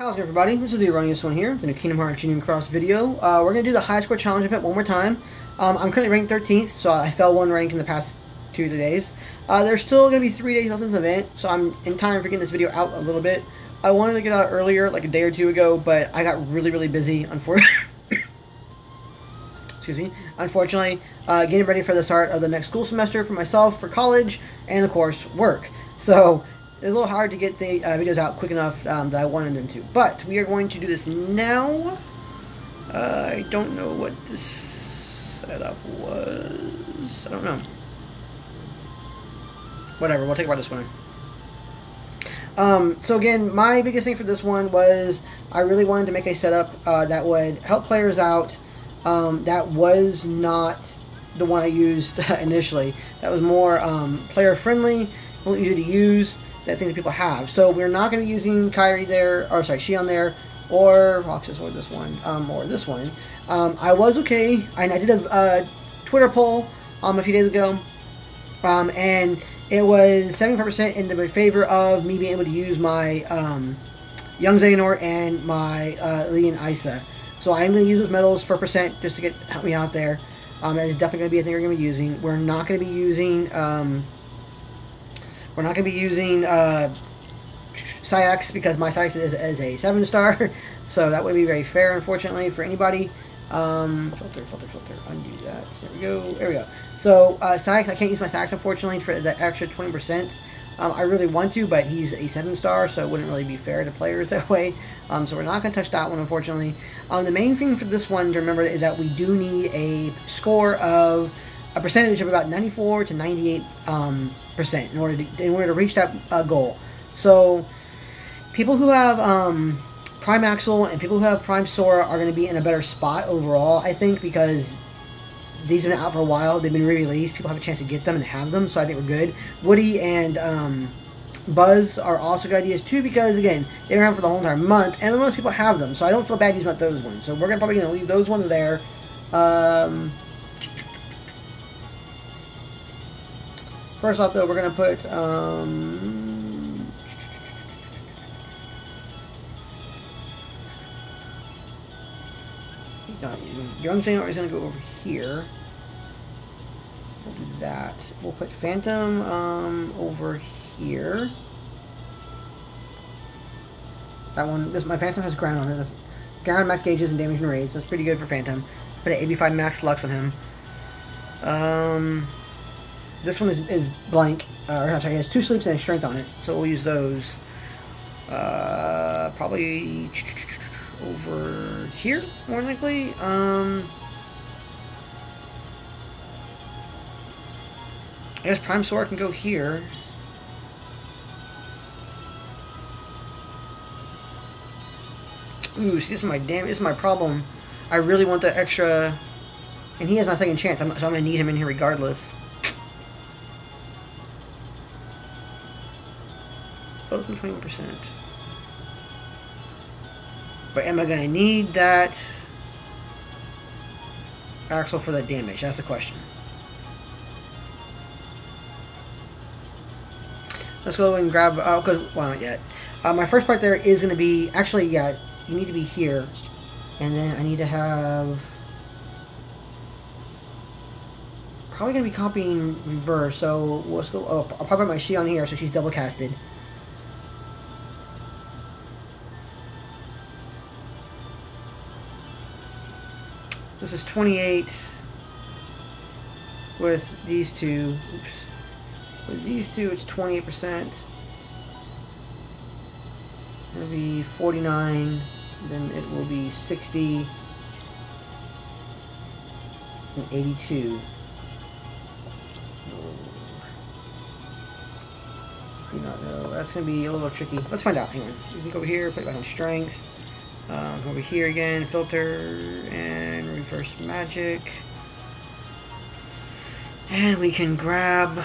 How's it, everybody? This is the erroneous one here, the new Kingdom Hearts Union Cross video. We're going to do the high score challenge event one more time. I'm currently ranked 13th, so I fell one rank in the past 2 days. There's still going to be 3 days left in this event, so I'm in time for getting this video out a little bit. I wanted to get out earlier, like a day or two ago, but I got really busy, unfortunately, getting ready for the start of the next school semester for myself, for college, and of course, work. So it's a little hard to get the videos out quick enough that I wanted them to. But we are going to do this now. I don't know what this setup was. I don't know. Whatever, we'll take about this one. So again, my biggest thing for this one was I really wanted to make a setup that would help players out. That was not the one I used initially. That was more player friendly, easy to use, that things that people have. So we're not going to be using Kairi there, or sorry, Xion there, or Roxas, or this one, or this one. I was okay. I did a Twitter poll a few days ago, and it was 75% in the favor of me being able to use my Young Xehanort and my Leon Isa. So I'm going to use those medals for percent just to help me out there. That is definitely going to be a thing we're going to be using. We're not going to be using Saix because my Saix is a 7-star, so that would be very fair, unfortunately, for anybody. Filter, undo that. There we go. There we go. So Saix, I can't use my Saix, unfortunately, for the extra 20%. I really want to, but he's a 7-star, so it wouldn't really be fair to players that way. So we're not going to touch that one, unfortunately. The main thing for this one to remember is that we do need a score of a percentage of about 94 to 98% in order to reach that goal. So people who have Prime Axel and people who have Prime Sora are going to be in a better spot overall, I think, because these have been out for a while. They've been re-released. People have a chance to get them and have them, so I think we're good. Woody and Buzz are also good ideas too, because again, they've been around for the whole entire month, and most people have them, so I don't feel bad using about those ones. So we're probably going to leave those ones there. First off, though, we're going to put Young Xehanort is going to go over here. We'll do that. We'll put Phantom over here. That one, my Phantom has ground on it. That's ground, max gauges, and damage and raids. That's pretty good for Phantom. Put an 85 max lux on him. This one is blank. Or sorry, he has 2 sleeps and a strength on it, so we'll use those. Probably over here, more likely. I guess Prime Sora can go here. Ooh, see, this is my problem. I really want the extra, and he has my second chance, so I'm gonna need him in here regardless. Both 21%. But am I going to need that Axel for that damage? That's the question. Let's go and grab... because well, not yet. My first part there is going to be... Actually, yeah, you need to be here. And then I need to have... Probably going to be copying reverse, so let's go... Oh, I'll pop up my Xion here, so she's double casted. This is 28 with these two. Oops. With these two, it's 28%. It'll be 49. Then it will be 60 and 82. Do not know. That's going to be a little tricky. Let's find out. Hang on. We can go over here, put it back on strength. Over here again, filter, and reverse magic. And we can grab...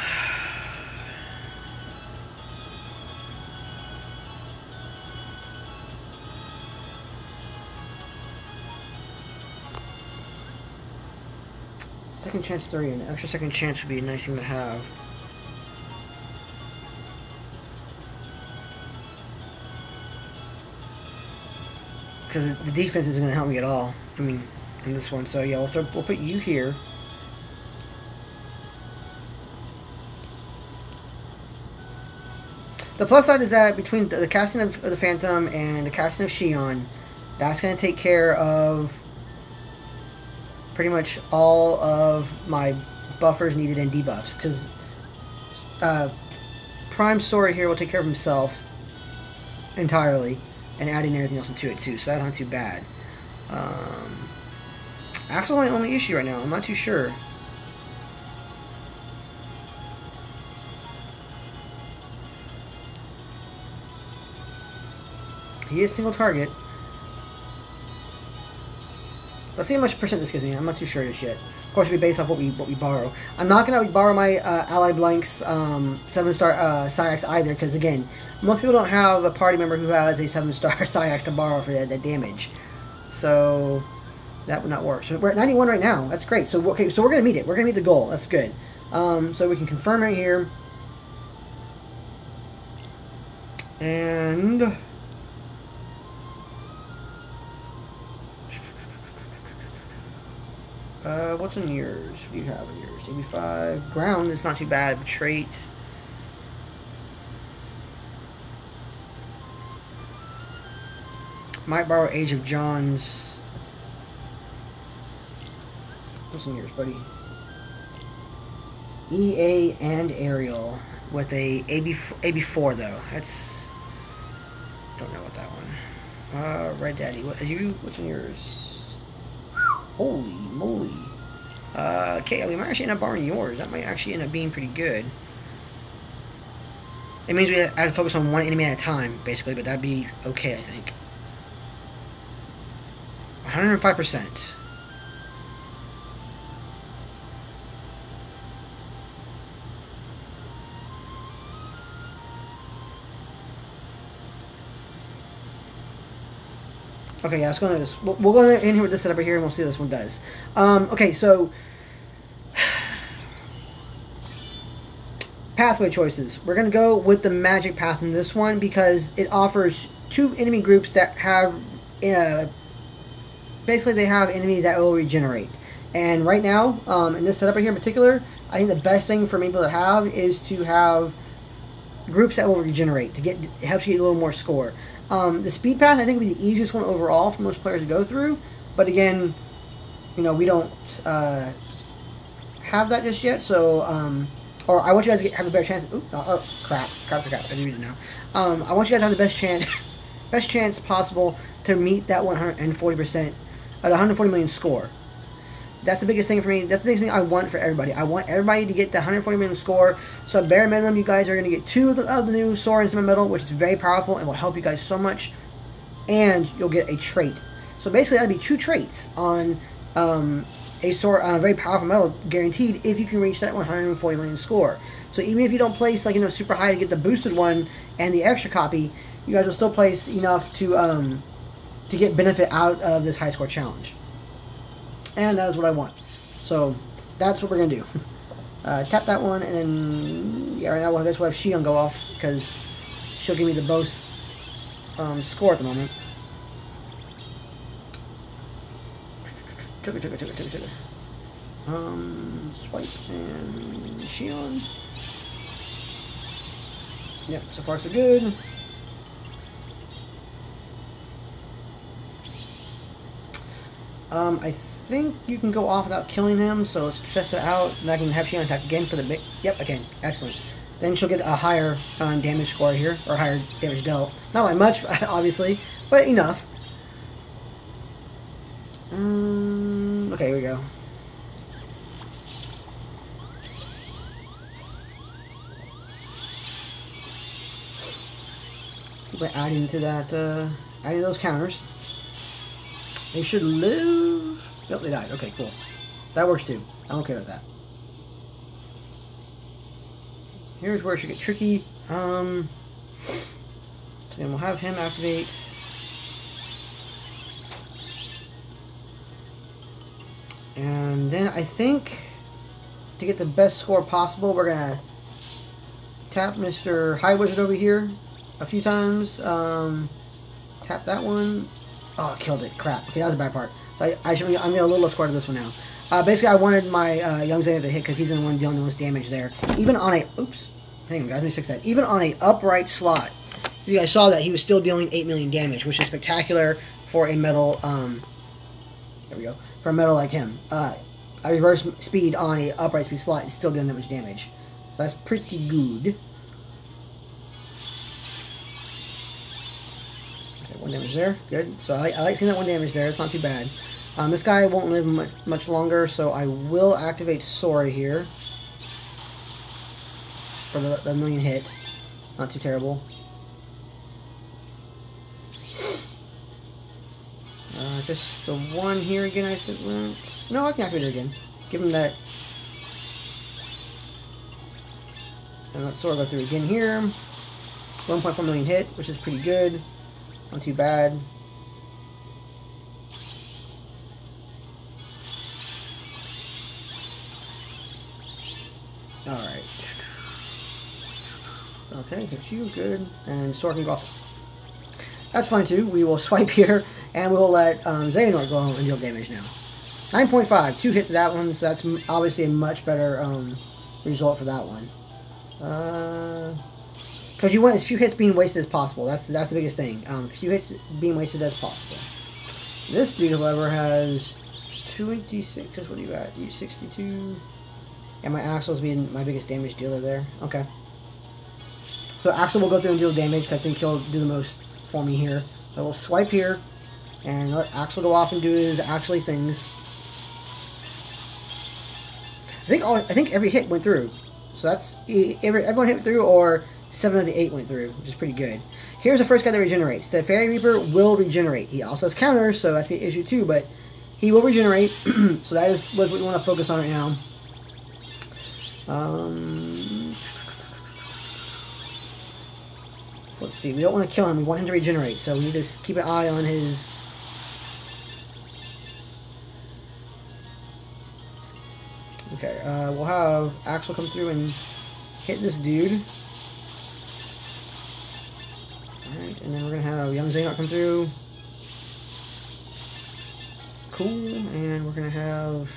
Second chance 3, and an extra second chance would be a nice thing to have. because the defense isn't going to help me at all. I mean, in this one. So yeah, we'll put you here. The plus side is that between the casting of the Phantom and the casting of Xion, that's going to take care of pretty much all of my buffers needed and debuffs. Because Prime Sora here will take care of himself entirely and adding everything else into it too. So that's not too bad. Axel's my only issue right now. I'm not too sure. He is single target. Let's see how much percent this gives me. I'm not too sure just yet. Of course, it'll be based off what we borrow. I'm not gonna borrow my Ally Blank's 7-star Saix either, because again, most people don't have a party member who has a 7-star Saix to borrow for that damage. So that would not work. So we're at 91 right now. That's great. So okay, so we're gonna meet it. We're gonna meet the goal. That's good. So we can confirm right here. And what's in yours? What do you have in yours? 85. Ground is not too bad of a trait. Might borrow Age of John's. What's in yours, buddy? EA and Ariel with a AB4 though. That's, don't know what that one. Red Daddy. What are you? What's in yours? Holy moly. Okay, we might actually end up borrowing yours. That might actually end up being pretty good. It means we have to focus on one enemy at a time, basically, but that'd be okay, I think. 105%. Okay, yeah, let's go into this. We'll go in here with this setup right here, and we'll see what this one does. Okay, so pathway choices. We're gonna go with the magic path in this one because it offers 2 enemy groups that have, basically they have enemies that will regenerate. And right now, in this setup right here in particular, I think the best thing for people to have is to have groups that will regenerate. It helps you get a little more score. The speed path I think would be the easiest one overall for most players to go through, but again, you know, we don't have that just yet. So, or I want you guys to have a better chance. Ooh, oh crap! I do it now. I want you guys to have the best chance possible to meet that 140%, the 140 million score. That's the biggest thing for me. That's the biggest thing I want for everybody. I want everybody to get the 140 million score. So at bare minimum, you guys are going to get 2 of the new Sora And Simba medal, which is very powerful and will help you guys so much. And you'll get a trait. So basically, that'd be 2 traits on a Sora, on a very powerful medal, guaranteed if you can reach that 140 million score. So even if you don't place like super high to get the boosted one and the extra copy, you guys will still place enough to get benefit out of this high score challenge. And that is what I want. So that's what we're going to do. Tap that one, and then, yeah, right now I guess we'll have Xion go off, because she'll give me the most score at the moment. Chugga. Swipe, and Xion. Yep, so far so good. I think you can go off without killing him, so let's test it out, and I can have Xion attack again for the big... Yep, I can. Excellent. Then she'll get a higher damage score here, or higher damage dealt. Not by much, obviously, but enough. Okay, here we go. Keep adding to that, adding those counters. They should live. Yep, they died. Okay, cool. That works too. I'm okay with that. Here's where it should get tricky. So then we'll have him activate. And then I think to get the best score possible, we're gonna tap Mr. High Wizard over here a few times. Tap that one. Oh, killed it. Crap. Okay, that was the bad part. So I'm getting a little less score to this one now. Basically, I wanted my young Xena to hit because he's the one dealing the most damage there. Even on a... Oops. Hang on, guys. Let me fix that. Even on a upright slot, you guys saw that he was still dealing 8 million damage, which is spectacular for a metal... there we go. For a metal like him. A reverse speed on a upright speed slot is still doing that much damage. So that's pretty good. Okay, 1 damage there. Good. So I like seeing that 1 damage there. It's not too bad. This guy won't live much longer, so I will activate Sora here. For the million hit. Not too terrible. Just the one here again, I think. No, I can activate it again. Give him that. And let Sora go through again here. 1.4 million hit, which is pretty good. Not too bad. Alright. Okay, hit you, good. And Sora can go off. That's fine too. We will swipe here, and we'll let Xehanort go and deal damage now. 9.5, 2 hits to that one, so that's obviously a much better result for that one. Because you want as few hits being wasted as possible. That's the biggest thing. Few hits being wasted as possible. This dude, however, has 26. Because what do you got? You 62. And my Axel's being my biggest damage dealer there. Okay. So Axel will go through and deal damage. Because I think he'll do the most for me here. So we'll swipe here. And let Axel go off and do his actually things. I think every hit went through. So that's everyone hit through, or 7 of the 8 went through, which is pretty good. Here's the first guy that regenerates. The Fairy Reaper will regenerate. He also has counters, so that's an issue too, but he will regenerate. So that is what we want to focus on right now. So let's see. We don't want to kill him. We want him to regenerate, so we need to keep an eye on his... Okay, we'll have Axel come through and hit this dude. Alright, and then we're going to have young Xehanort come through. Cool, and we're going to have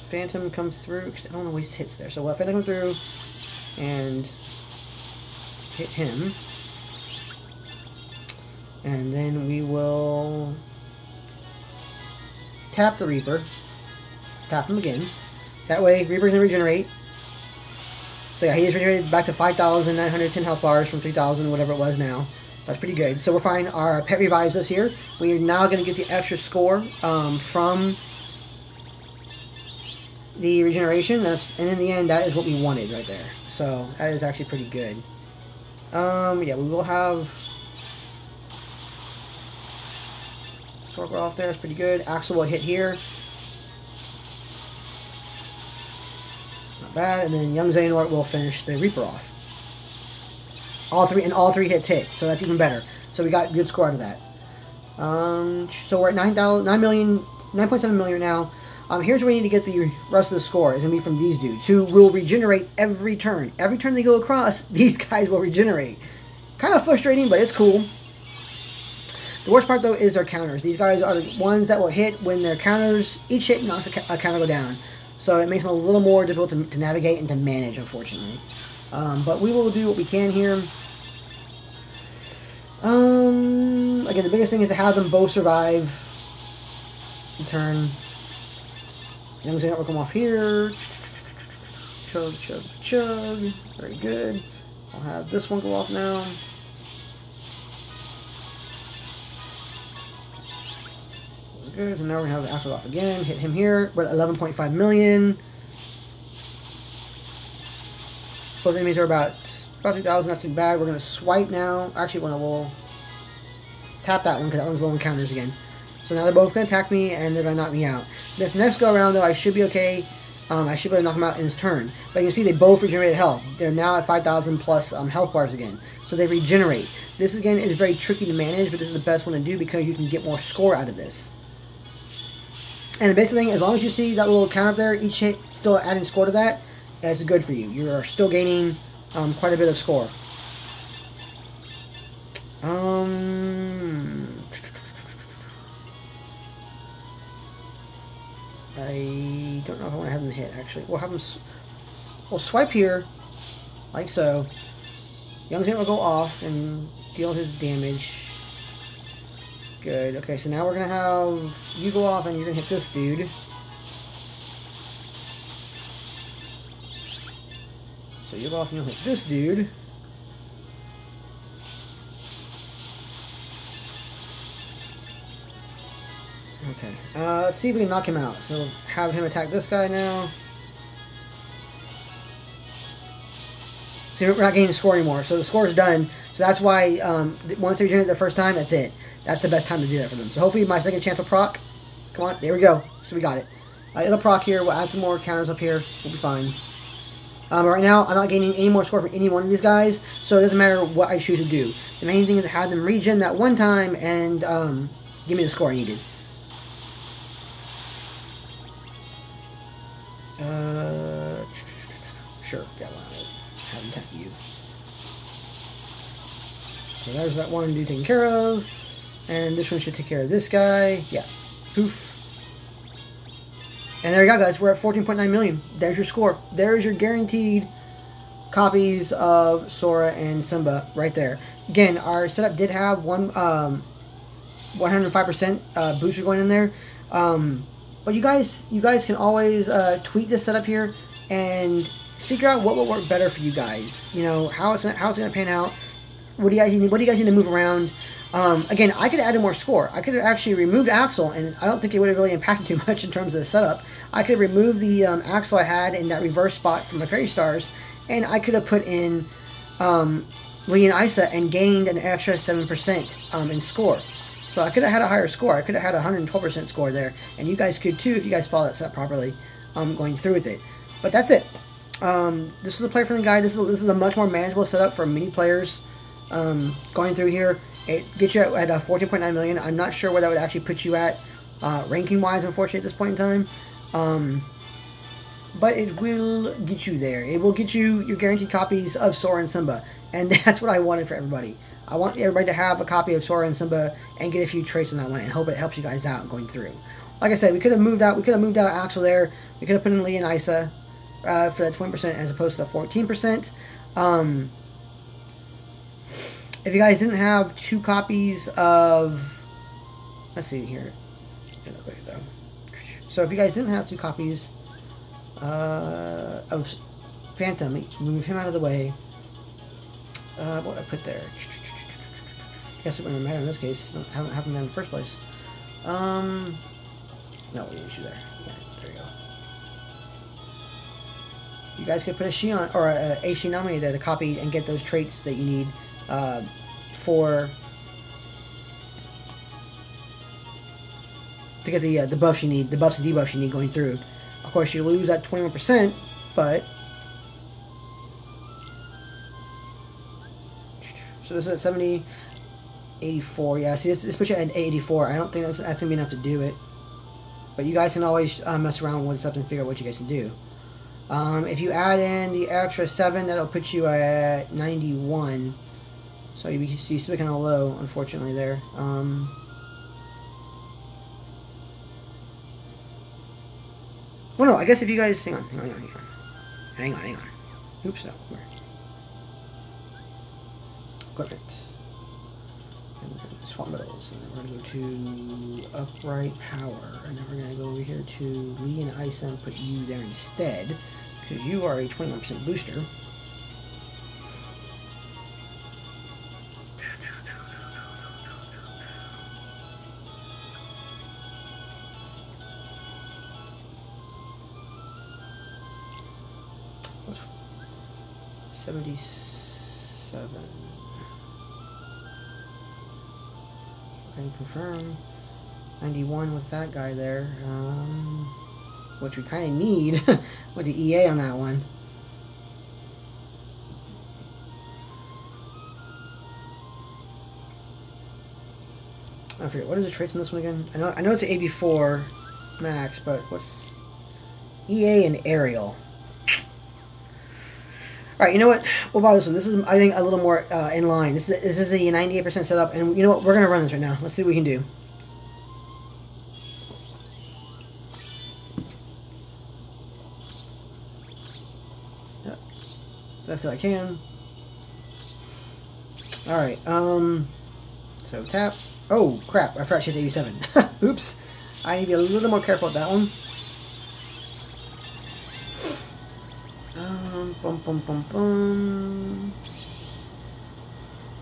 Phantom come through. I don't want to waste hits there, so we'll have Phantom come through and hit him. And then we will... tap the Reaper. Tap him again. That way, Reaper's going to regenerate. So yeah, he is regenerated back to 5,910 health bars from 3,000, whatever it was now. So that's pretty good. So we're fine. Our pet revives us here. We are now going to get the extra score from the regeneration. And in the end, that is what we wanted right there. So that is actually pretty good. Yeah, we will have... Sora off there is pretty good. Axel will hit here. Not bad. And then young Xehanort will finish the Reaper off. All three hits hit, so that's even better. So we got a good score out of that. So we're at 9.7 million now. Here's where we need to get the rest of the score. It's going to be from these dudes, who will regenerate every turn. Every turn they go across, these guys will regenerate. Kind of frustrating, but it's cool. The worst part, though, is their counters. These guys are the ones that will hit when their counters... Each hit knocks a counter go down. So it makes them a little more difficult to navigate and to manage, unfortunately. But we will do what we can here. Again, the biggest thing is to have them both survive the turn. Young Xehanort will come off here. Chug, chug, chug. Very good. I'll have this one go off now. Good. So now we're going to have Axel off again. Hit him here. We're at 11.5 million. Both enemies are about 2,000. That's too bad. We're going to swipe now. Actually, we'll tap that one because that one's low on counters again. So now they're both going to attack me and they're going to knock me out. This next go around, though, I should be okay. I should be able to knock him out in his turn. But you can see they both regenerated health. They're now at 5,000 plus health bars again. So they regenerate. This, again, is very tricky to manage, but this is the best one to do because you can get more score out of this. And the basic thing, as long as you see that little count up there, each hit still adding score to that, that's good for you. You are still gaining quite a bit of score. I don't know if I want to have them hit, actually. We'll have them... We'll swipe here, like so. Young Saint will go off and deal his damage. Good. Okay, so now we're going to have you go off and you're going to hit this dude. So you go off and you'll hit this dude. Okay. Let's see if we can knock him out. So we'll have him attack this guy now. See, we're not getting the score anymore. So the score is done. So that's why once they regenerate the first time, that's it. That's the best time to do that for them. So hopefully my second chance will proc. Come on. There we go. So we got it. It'll proc here. We'll add some more counters up here. We'll be fine. Right now, I'm not gaining any more score from any one of these guys. So it doesn't matter what I choose to do. The main thing is to have them regen that one time and give me the score I needed. Sure, yeah, well, have him attack you. So there's that one dude taken care of. And this one should take care of this guy. Yeah. Poof. And there you go, guys. We're at 14.9 million. There's your score. There's your guaranteed copies of Sora and Simba right there. Again, our setup did have 105% booster going in there. But you guys can always tweak this setup here and figure out what will work better for you guys. You know, how it's gonna pan out. What do you guys need? What do you guys need to move around? Again, I could have added more score. I could have actually removed Axel, and I don't think it would have really impacted too much in terms of the setup. I could have removed the Axel I had in that reverse spot from my Fairy Stars, and I could have put in Lee and Isa and gained an extra 7% in score. So I could have had a higher score. I could have had a 112% score there, and you guys could too if you guys follow that setup properly, going through with it. But that's it. This is a player-friendly guide. This is a much more manageable setup for many players. Going through here, it gets you at 14.9 million. I'm not sure where that would actually put you at ranking-wise, unfortunately, at this point in time. But it will get you there. It will get you your guaranteed copies of Sora and Simba, and that's what I wanted for everybody. I want everybody to have a copy of Sora and Simba and get a few traits on that one, and hope it helps you guys out going through. Like I said, we could have moved out. We could have moved out Axel there. We could have put in Lee and Isa for that 20% as opposed to the 14%. If you guys didn't have 2 copies of, let's see here. So if you guys didn't have 2 copies of Phantom, move him out of the way. What did I put there? I guess it wouldn't matter in this case. It haven't happened in the first place. No, we didn't issue there. Yeah, there we go. You guys could put a Xion or a Xion nominee there to copy and get those traits that you need to get the buffs you need, the buffs and debuffs you need going through. Of course, you lose that 21%, but so this is at 70, 84. Yeah, see, this puts you at 84. I don't think that's gonna be enough to do it. But you guys can always mess around with stuff and figure out what you guys can do. If you add in the extra 7, that'll put you at 91. So you're still kind of low, unfortunately, there. Well, no, I guess if you guys... Hang on. Oops, no. Where? Equipment. And swap metals. And then we're going to go to upright power. And then we're going to go over here to Lee and Isa and put you there instead. Because you are a 21% booster. What's 77? Okay, confirm. 91 with that guy there. Which we kind of need with the EA on that one. I forget, what are the traits in this one again? I know it's an AB4 max, but what's EA and Aerial? Alright, you know what? We'll buy this one. This is, I think, a little more in line. This is the 98% setup, and you know what? We're going to run this right now. Let's see what we can do. Yep. That's what I can. Alright, so tap. Oh, crap. I forgot she has 87. Oops. I need to be a little more careful with that one. Bum, bum, bum, bum.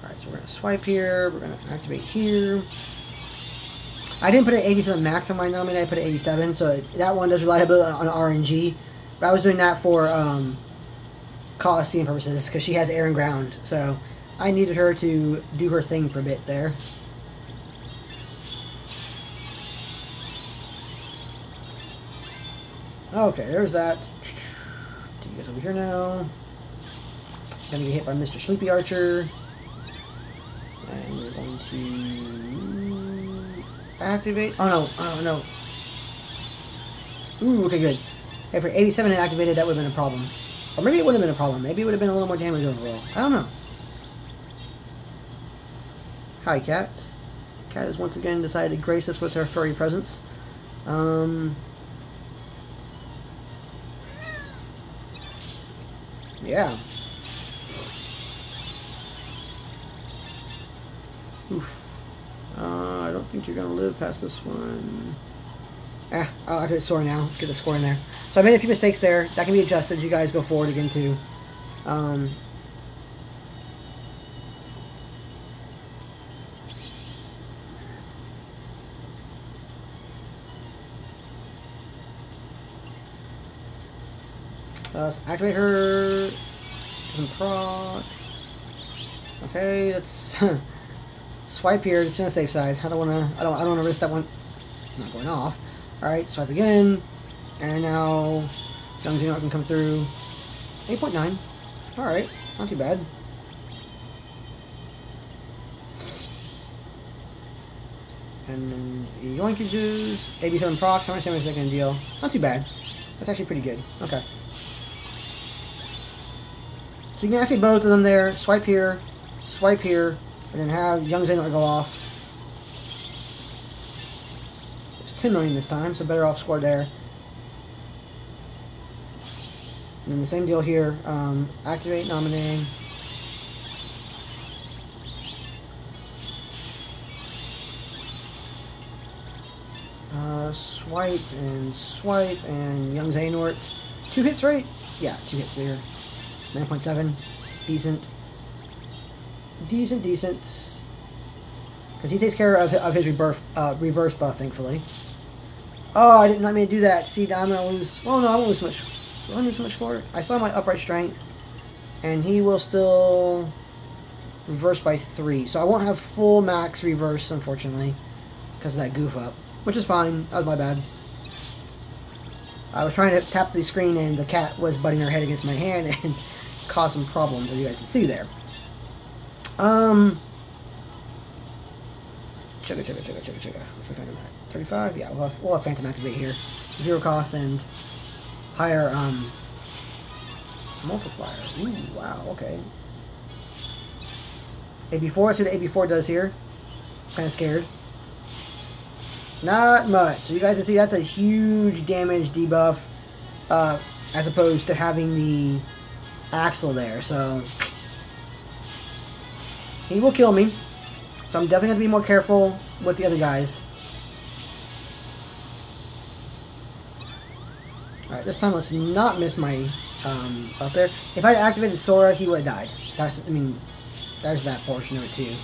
Alright, so we're going to swipe here. We're going to activate here. I didn't put an 87 max on my nominee. I put an 87, so that one does rely a bit on RNG. But I was doing that for Coliseum purposes because she has air and ground. So I needed her to do her thing for a bit there. Okay, there's that. You guys over here now. Gonna get hit by Mr. Sleepy Archer. And we're going to activate. Oh no, oh no. Ooh, okay, good. If for 87 had activated, that would have been a problem. Or maybe it would have been a problem. Maybe it would have been a little more damage overall. I don't know. Hi, Cat. Cat has once again decided to grace us with her furry presence. Yeah. Oof. I don't think you're going to live past this one. I'll activate Sora now. Get the score in there. So I made a few mistakes there. That can be adjusted as you guys go forward again, too. Let's activate her. Doesn't proc. Okay, let's swipe here. Just on the safe side. I don't wanna risk that one not going off. Alright, swipe again. And now Young Xehanort can come through. 8.9. Alright, not too bad. And then yoinkages, 87 procs, how much damage is that gonna deal? Not too bad. That's actually pretty good. Okay. So you can activate both of them there, swipe here, and then have Young Xehanort go off. It's 10 million this time, so better off score there. And then the same deal here, activate, nominate. Swipe, and Young Xehanort. 2 hits, right? Yeah, 2 hits there. 9.7. Decent. Decent. Because he takes care of his reverse buff, thankfully. Oh, I did not mean to do that. See, I'm going to lose... Oh, no, I won't lose much. Will I lose much score? I still have my upright strength. And he will still reverse by 3. So I won't have full max reverse, unfortunately. Because of that goof up. Which is fine. That was my bad. I was trying to tap the screen and the cat was butting her head against my hand and caused some problems, as you guys can see there. Chugga. What's my Phantom at? 35? Yeah, we'll have Phantom activate here. 0 cost and higher multiplier. Ooh, wow, okay. AB4, see what AB4 does here. Kind of scared. Not much. So you guys can see that's a huge damage debuff as opposed to having the Axel there. So he will kill me. So I'm definitely going to be more careful with the other guys. Alright, this time let's not miss my buff there. If I activated Sora, he would have died. There's that portion of it too.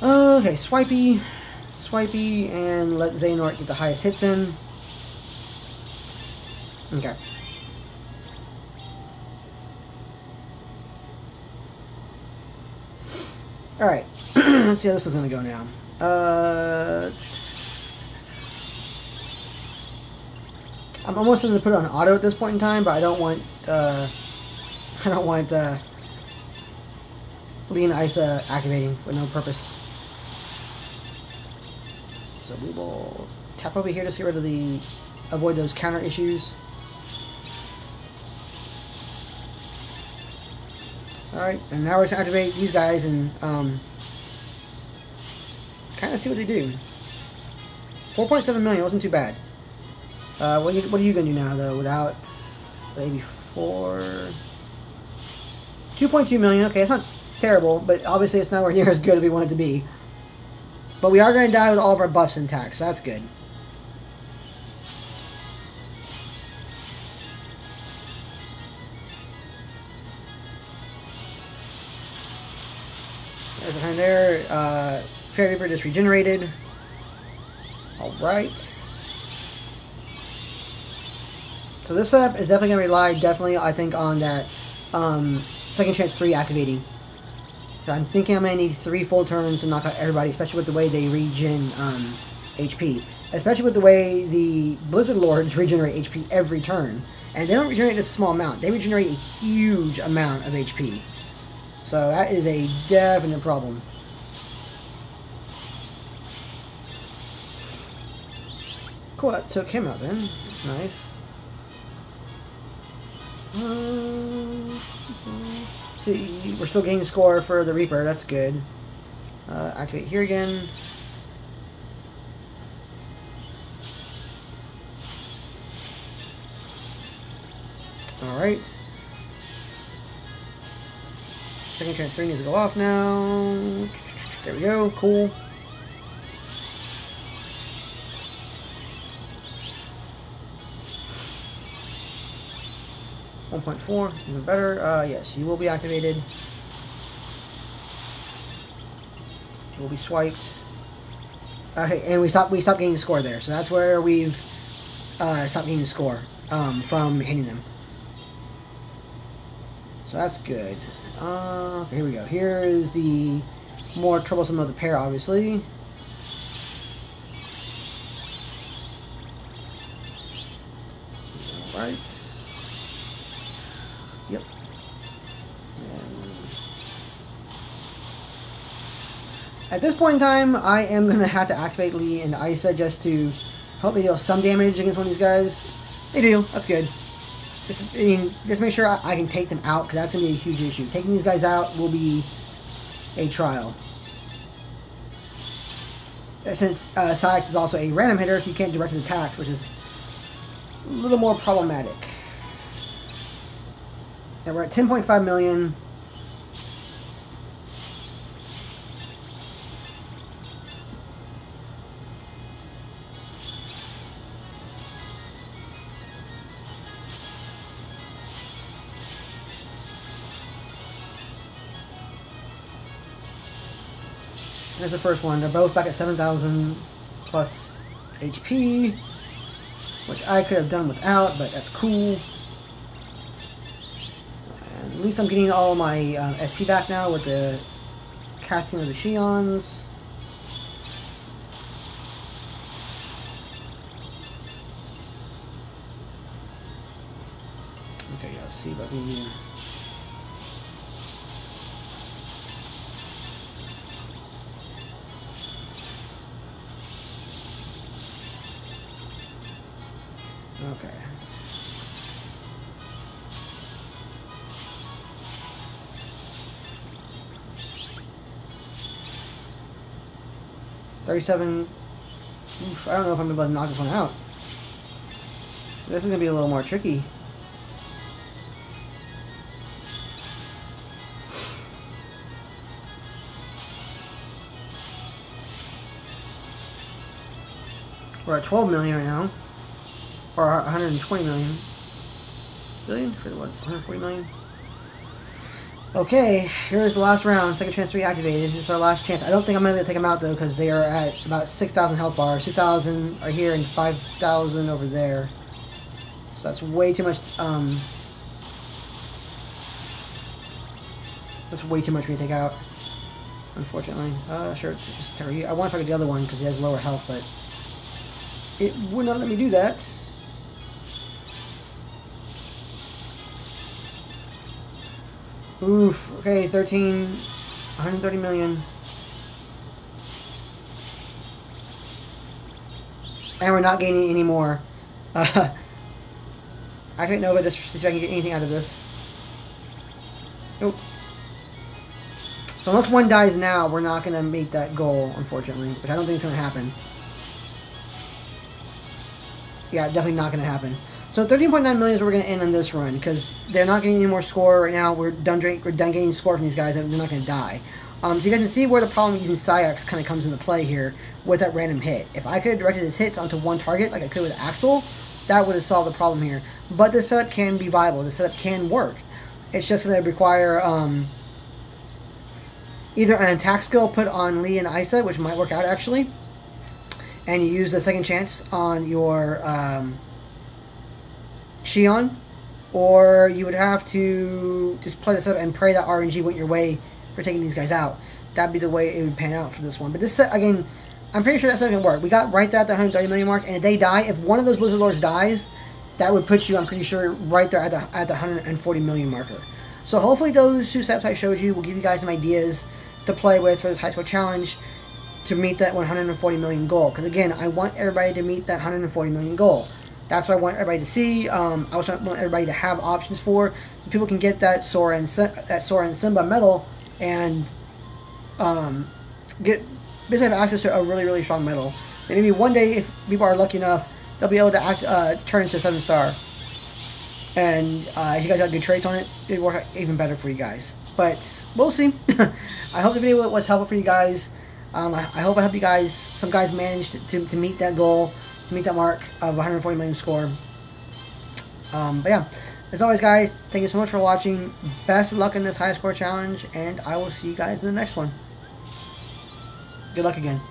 Okay, Swipey, and let Xehanort get the highest hits in. Okay. Alright, let's see how this is going to go now. I'm almost going to put it on auto at this point in time, but I don't want Lee and Isa activating for no purpose. So we will tap over here to get rid of avoid those counter issues. Alright, and now we're going to activate these guys and kind of see what they do. 4.7 million wasn't too bad. What are you going to do now, though, without 84? 2.2 million, okay, it's not terrible, but obviously it's nowhere near as good as we want it to be. But we are going to die with all of our buffs intact, so that's good. There's behind there. Fairy Reaper just regenerated. Alright. So this setup is definitely going to rely, I think, on that Second Chance 3 activating. So I'm thinking I'm going to need 3 full turns to knock out everybody, especially with the way they regen HP. Especially with the way the Blizzard Lords regenerate HP every turn. And they don't regenerate just a small amount. They regenerate a huge amount of HP. So that is a definite problem. Cool, that took him out then. That's nice. See, we're still gaining score for the Reaper. That's good. Activate here again. Alright. Second Chance 3 needs to go off now. There we go. Cool. .4, even better. Yes, you will be activated. You will be swiped. Okay, and we stopped getting the score there, so that's where we've stopped getting the score from hitting them. So that's good. Okay, here we go. Here is the more troublesome of the pair, obviously. Alright. Yep. At this point in time, I am going to have to activate Lee and Isa just to help me deal some damage against one of these guys. They do. That's good. Just make sure I can take them out, because that's going to be a huge issue. Taking these guys out will be a trial. Since Saix is also a random hitter, so you can't direct his attacks, which is a little more problematic. And we're at 10.5 million. There's the first one. They're both back at 7,000 plus HP, which I could have done without, but that's cool. And at least I'm getting all my SP back now with the casting of the Xions. Okay, yeah, let's see what we need. Okay. $37. Oof, I don't know if I'm able to knock this one out. This is gonna be a little more tricky. We're at 12 million right now. Or 120 million. Billion? For what? 140 million? Okay, here's the last round. Second Chance 3 activated. This is our last chance. I don't think I'm going to take them out, though, because they are at about 6,000 health bars. 2,000 are here and 5,000 over there. So that's way too much. That's way too much for me to take out, unfortunately. Sure, it's Terry. I want to target the other one because he has lower health, but it would not let me do that. Oof. Okay, 130 million. And we're not gaining any more. Activate Nova just to see if I can get anything out of this. Nope. So unless one dies now, we're not going to meet that goal, unfortunately, which I don't think is going to happen. Yeah, definitely not going to happen. So 13.9 million is where we're going to end on this run, because they're not getting any more score right now. We're done getting score from these guys, and they're not going to die. So you guys can see where the problem using Saix kind of comes into play here with that random hit. If I could have directed his hits onto one target, like I could with Axel, that would have solved the problem here. But this setup can be viable. This setup can work. It's just going to require either an attack skill put on Lee and Isa, which might work out actually, and you use the second chance on your Xion, or you would have to just play this up and pray that RNG went your way for taking these guys out. That'd be the way it would pan out for this one. But this set, again, I'm pretty sure that set can work. We got right there at the 130 million mark, and if they die, if one of those Blizzard Lords dies, that would put you, I'm pretty sure, right there at the 140 million marker. So hopefully those two setups I showed you will give you guys some ideas to play with for this high score challenge to meet that 140 million goal. Because again, I want everybody to meet that 140 million goal. That's what I want everybody to see. I also want everybody to have options for, so people can get that Sora and Simba medal and basically have access to a really strong medal. And maybe one day, if people are lucky enough, they'll be able to turn into 7-star. And if you guys got good traits on it, it'd work out even better for you guys. But we'll see. I hope the video was helpful for you guys. I hope I helped you guys. Some guys managed to meet that goal, to meet that mark of 140 million score. But yeah, as always, guys, thank you so much for watching. Best of luck in this high score challenge, and I will see you guys in the next one. Good luck again.